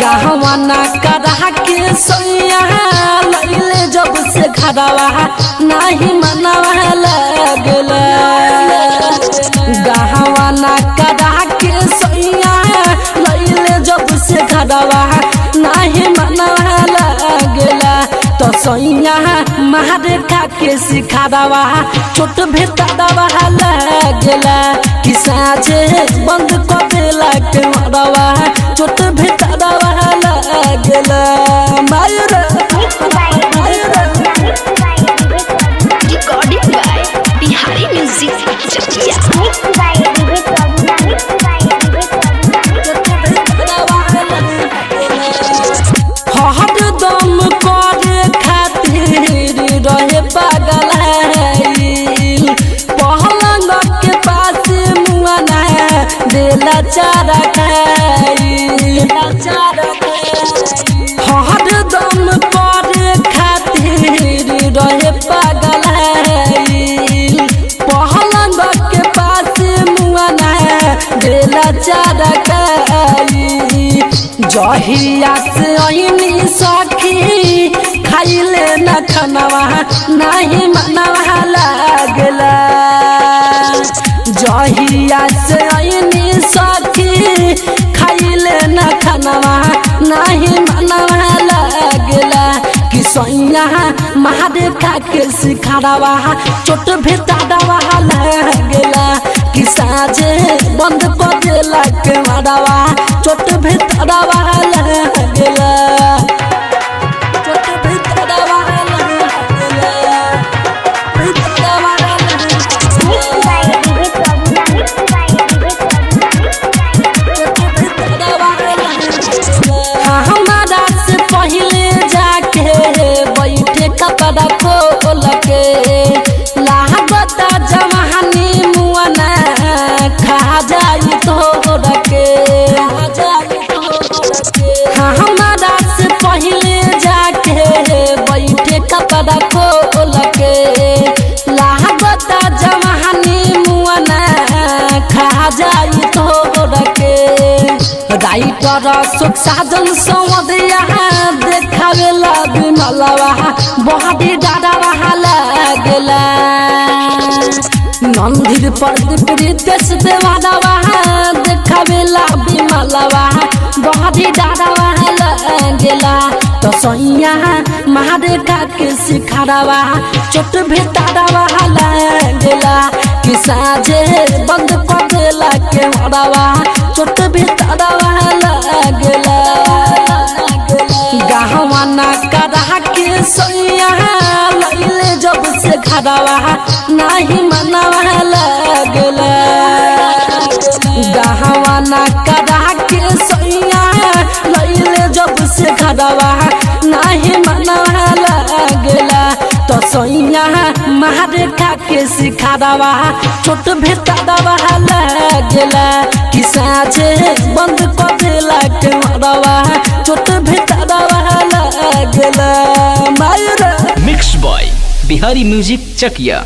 गहवाना करा के सैया लैले जब से घरवा नहीं मनवा लगला। गहवाना करा के सैया लैले जब से घरवा नहीं मनवा लगला। तो सैया मारे खा के सिखावा छोट भेटवा लगला कि साझे बंद कर देला के मरवा छोट भेटवा लगला। Myra recording by Bihari music Chakiya. हर दम करे खातिर रहे पागल पहलंग के पास मुआना देला चारा हर दम करे खातिर रहे पागल पहलंग के पास मुआना देला चारा जहिया से अइनी सखी खाइले न खनवा नहीं मनवा लगला। जहिया से अइनी सखी खाइले न खनवा नहीं मनवा लगला कि सैया मारे खा के सिखावा चोट भेटवा लगला कि साझे बंद कर देला के मरवा चोट भेटवा लगला। चोट भेटवा लगला हमारा से पहले जाके बैठे कपड़ा खोल के लागता जवानी मुआना खा जाई तो रखे। हमारा से पहले जाके बैठे कपड़ा खोल के लागता जवानी मुआना खा जाई तो रखे। राइटर सुख साजन सौदिया देखावेला बिमलवा बहरी डाडवा लगला। नंदिर प्रदीप रितेश देवानवा देखावेला बिमलवा बहरी डाडवा लगला। तो सैया मारे खा के सिखावा चोट भेटवा लगला कि साझे बंद कर देला के मरवा चोट भेटवा लगला। गहवाना करा के सैया लैले जब से घरवा नहीं मनवा लगला। गहवाना करा के सैया लैले जब से घरवा नहीं मनवा लगला। तो सैया मारे खा के सिखावा छोट भेटवा लगला कि साझे बंद कर देला के मरवा छोट भेटवा लगला। Myra mix boy Bihari music चकिया।